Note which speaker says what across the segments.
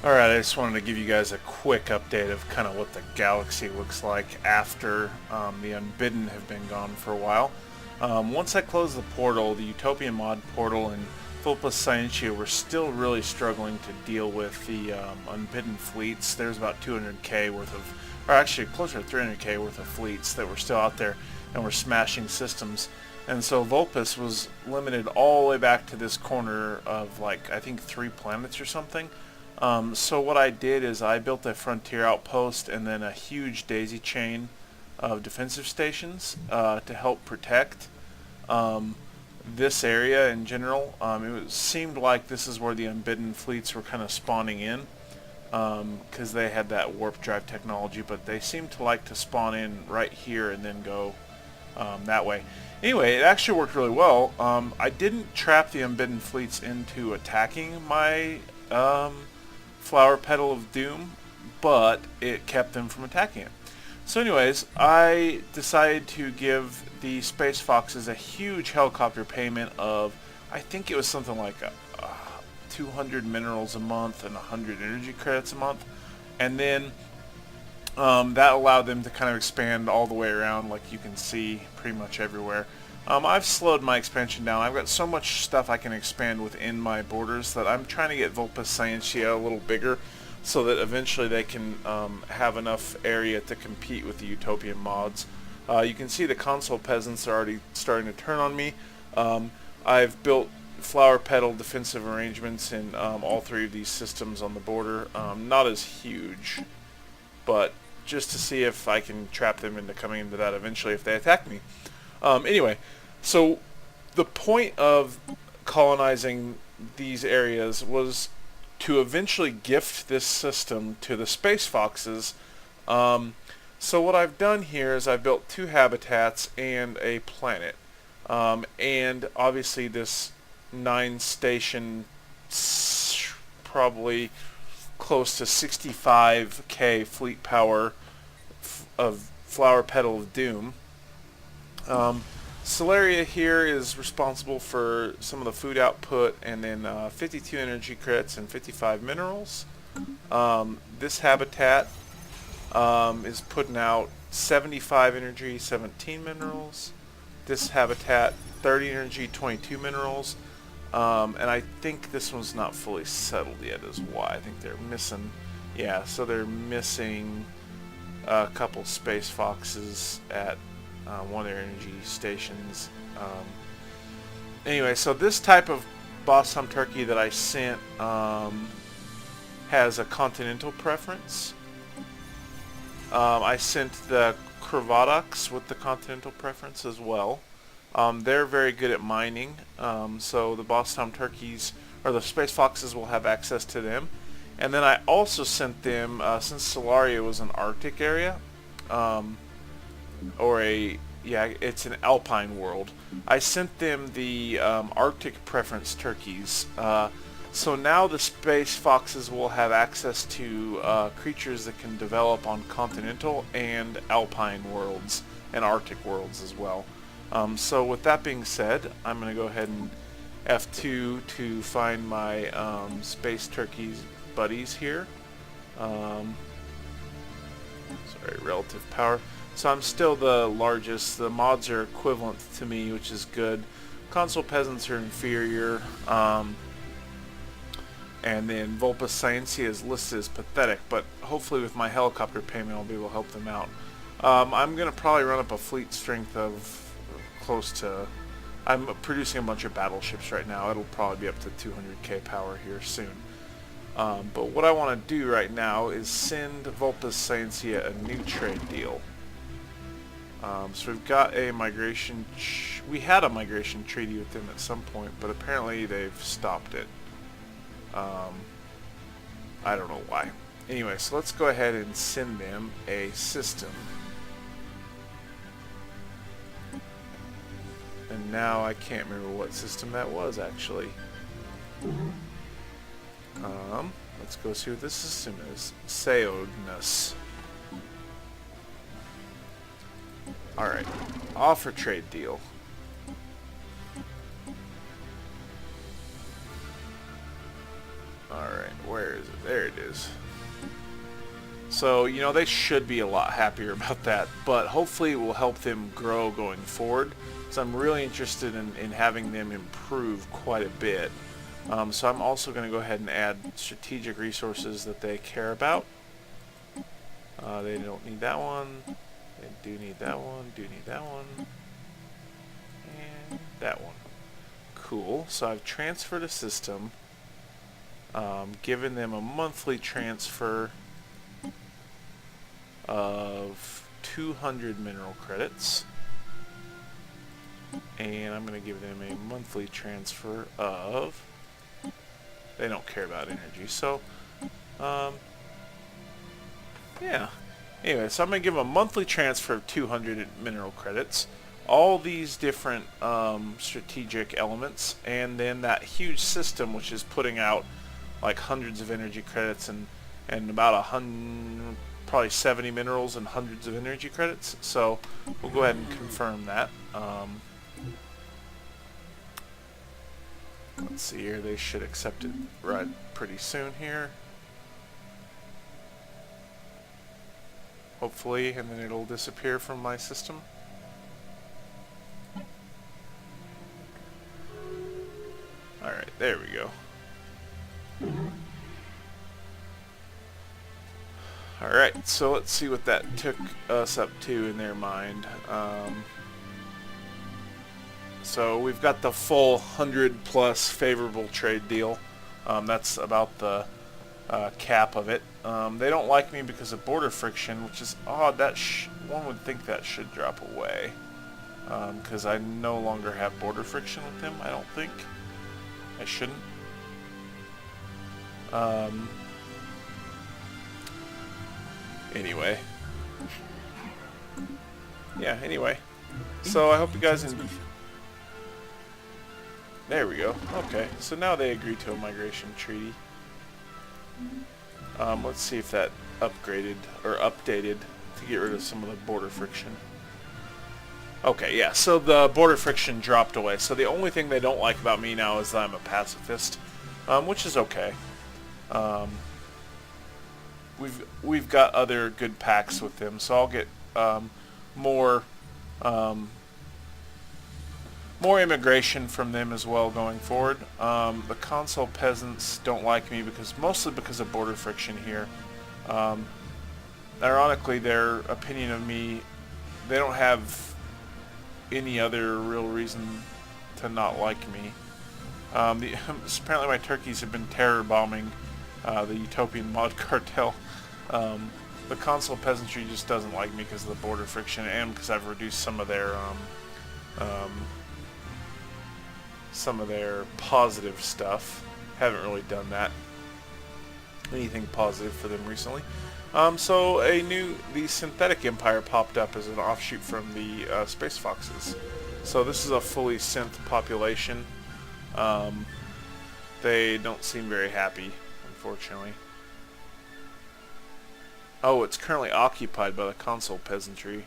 Speaker 1: Alright, I just wanted to give you guys a quick update of kind of what the galaxy looks like after the Unbidden have been gone for a while. Once I closed the portal, the Utopian mod portal and Vulpus Scientia were still really struggling to deal with the Unbidden fleets. There's about 200k worth of, or actually closer to 300k worth of fleets that were still out there and were smashing systems. And so Vulpus was limited all the way back to this corner of, like, I think 3 planets or something. So what I did is I built a frontier outpost and then a huge daisy chain of defensive stations to help protect this area in general. Seemed like this is where the Unbidden fleets were kind of spawning in because they had that warp drive technology, but they seemed to like to spawn in right here and then go that way. Anyway, it actually worked really well. I didn't trap the Unbidden fleets into attacking my Flower Petal of Doom, but it kept them from attacking it. So anyways, I decided to give the Space Foxes a huge helicopter payment of, I think it was something like 200 minerals a month and 100 energy credits a month. And then that allowed them to kind of expand all the way around, like you can see pretty much everywhere. I've slowed my expansion down. I've got so much stuff I can expand within my borders that I'm trying to get Vulpus Scientia a little bigger so that eventually they can have enough area to compete with the Utopian mods. You can see the console peasants are already starting to turn on me. I've built flower petal defensive arrangements in all 3 of these systems on the border. Not as huge, but just to see if I can trap them into coming into that eventually if they attack me. Anyway, so the point of colonizing these areas was to eventually gift this system to the Space Foxes. So what I've done here is I've built 2 habitats and a planet. And obviously this 9 station, probably close to 65k fleet power of Flower Petal of Doom. Solaria here is responsible for some of the food output, and then 52 energy credits and 55 minerals. This habitat is putting out 75 energy, 17 minerals. This habitat 30 energy, 22 minerals. And I think this one's not fully settled yet is why. I think they're missing, yeah, so they're missing a couple Space Foxes at one of their energy stations. Anyway, so this type of boss hum turkey that I sent has a continental preference. I sent the Cravatox with the continental preference as well. They're very good at mining, so the boss hum turkeys, or the Space Foxes, will have access to them. And then I also sent them, since Stellaris was an Arctic area, it's an alpine world. I sent them the Arctic preference turkeys. So now the Space Foxes will have access to creatures that can develop on continental and alpine worlds, and Arctic worlds as well. So with that being said, I'm going to go ahead and F2 to find my Space Turkeys buddies here. Sorry, relative power. So I'm still the largest. The mods are equivalent to me, which is good. Console peasants are inferior. And then Vulpus Scientia is listed as pathetic, but hopefully with my helicopter payment I'll be able to help them out. I'm going to probably run up a fleet strength of close to... I'm producing a bunch of battleships right now. It'll probably be up to 200k power here soon. But what I want to do right now is send Vulpus Scientia a new trade deal. So we've got a migration... we had a migration treaty with them at some point, but apparently they've stopped it. I don't know why. Anyway, so let's go ahead and send them a system. And now I can't remember what system that was, actually. Let's go see what this system is. Seodnus. Alright. Offer trade deal. Alright. where is it? There it is. So, you know, they should be a lot happier about that, but hopefully it will help them grow going forward. So I'm really interested in having them improve quite a bit. So I'm also going to go ahead and add strategic resources that they care about. They don't need that one. They do need that one. Do need that one. And that one. Cool. So I've transferred a system. Given them a monthly transfer of 200 mineral credits. And I'm going to give them a monthly transfer of... They don't care about energy, so... yeah. Anyway, so I'm going to give them a monthly transfer of 200 mineral credits. All these different strategic elements, and then that huge system which is putting out like hundreds of energy credits and about probably 70 minerals and hundreds of energy credits. So we'll go ahead and confirm that. Let's see here, they should accept it right pretty soon here. Hopefully, and then it'll disappear from my system. Alright, there we go. Alright, so let's see what that took us up to in their mind. So we've got the full 100 plus favorable trade deal. That's about the cap of it. They don't like me because of border friction, which is odd. That one would think that should drop away, because I no longer have border friction with them. I don't think I shouldn't. Anyway, yeah. Anyway, so I hope you guys enjoyed. There we go. Okay, so now they agree to a migration treaty. Let's see if that upgraded or updated to get rid of some of the border friction. Okay, yeah, so the border friction dropped away. So the only thing they don't like about me now is that I'm a pacifist, which is okay. We've got other good pacts with them, so I'll get more immigration from them as well going forward. The console peasants don't like me mostly because of border friction here. Ironically, their opinion of me, they don't have any other real reason to not like me. Apparently my turkeys have been terror bombing the Utopian mod cartel. The console peasantry just doesn't like me because of the border friction and because I've reduced some of their positive stuff. Haven't really done anything positive for them recently. So the Synthetic Empire popped up as an offshoot from the Space Foxes. So this is a fully synth population. They don't seem very happy, unfortunately. Oh, it's currently occupied by the console peasantry.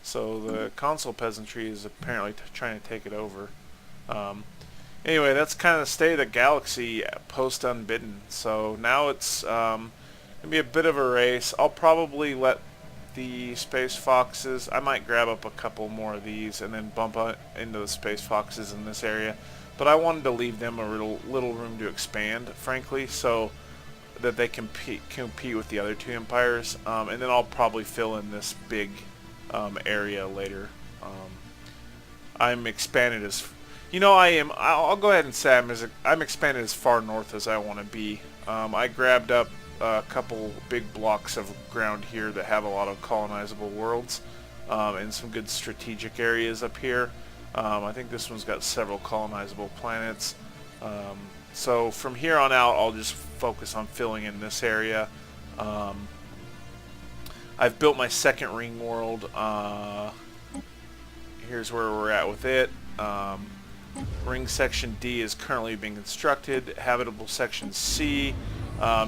Speaker 1: So the console peasantry is apparently trying to take it over. Anyway, that's kind of the state of the galaxy post Unbidden. So now it's going to be a bit of a race. I'll probably let the Space Foxes, I might grab up a couple more of these and then bump into the Space Foxes in this area. But I wanted to leave them a little room to expand, frankly, so that they compete with the other two empires. And then I'll probably fill in this big area later. I'm expanded as... You know, I'll go ahead and say I'm expanded as far north as I want to be. I grabbed up a couple big blocks of ground here that have a lot of colonizable worlds, and some good strategic areas up here. I think this one's got several colonizable planets. So from here on out, I'll just focus on filling in this area. I've built my second ring world. Here's where we're at with it. Ring section D is currently being constructed. Habitable section C,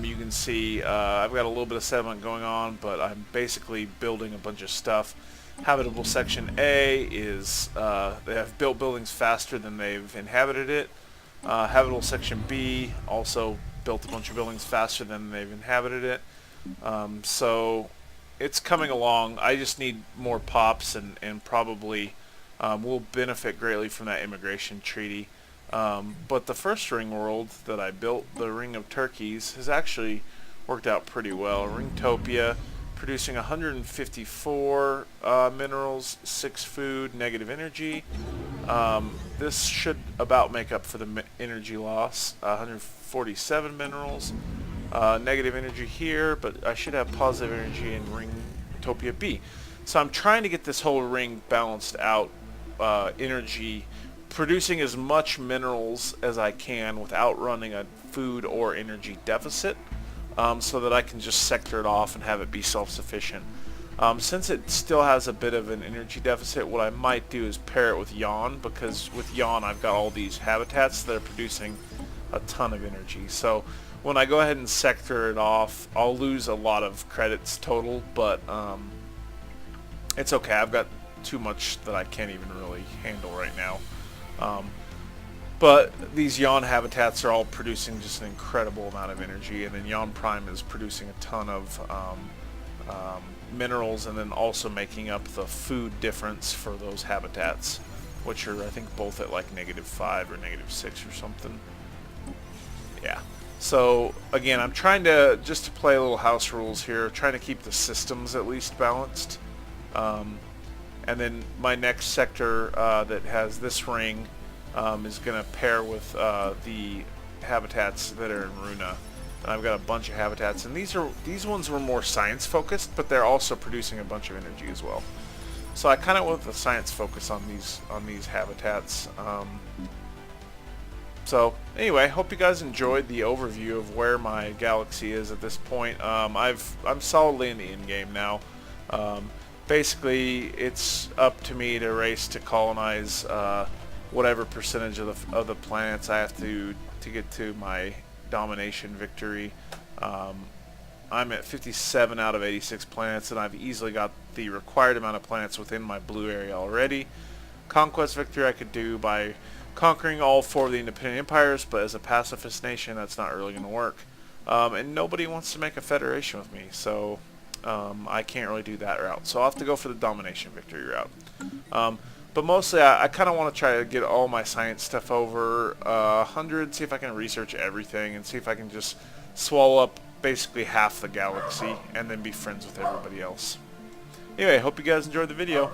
Speaker 1: you can see I've got a little bit of settlement going on, but I'm basically building a bunch of stuff. Habitable section A is they have built buildings faster than they've inhabited it. Habitable section B, also built a bunch of buildings faster than they've inhabited it. So it's coming along. I just need more pops, and probably will benefit greatly from that immigration treaty. But the first ring world that I built, the Ring of Turkeys, has actually worked out pretty well. Ringtopia, producing 154 minerals, 6 food, negative energy. This should about make up for the energy loss. 147 minerals, negative energy here, but I should have positive energy in Ringtopia B. So I'm trying to get this whole ring balanced out, energy, producing as much minerals as I can without running a food or energy deficit, so that I can just sector it off and have it be self-sufficient. Since it still has a bit of an energy deficit, what I might do is pair it with Yawn, because with Yawn I've got all these habitats that are producing a ton of energy. So when I go ahead and sector it off, I'll lose a lot of credits total, but it's okay. I've got too much that I can't even really handle right now. But these Yawn habitats are all producing just an incredible amount of energy, and then Yawn Prime is producing a ton of minerals, and then also making up the food difference for those habitats, which are, I think, both at like -5 or -6 or something. Yeah. So again, I'm trying to just play a little house rules here, trying to keep the systems at least balanced. And then my next sector that has this ring is going to pair with the habitats that are in Runa. And I've got a bunch of habitats, and these ones were more science focused, but they're also producing a bunch of energy as well. So I kind of went with the science focus on these habitats. So anyway, hope you guys enjoyed the overview of where my galaxy is at this point. I'm solidly in the end game now. Basically, it's up to me to race to colonize whatever percentage of the planets I have to get to my domination victory. I'm at 57 out of 86 planets, and I've easily got the required amount of planets within my blue area already. Conquest victory I could do by conquering all 4 of the independent empires, but as a pacifist nation, that's not really going to work. And nobody wants to make a federation with me, so I can't really do that route. So I'll have to go for the domination victory route. But mostly I kind of want to try to get all my science stuff over 100, see if I can research everything, and see if I can just swallow up basically half the galaxy and then be friends with everybody else. Anyway, hope you guys enjoyed the video.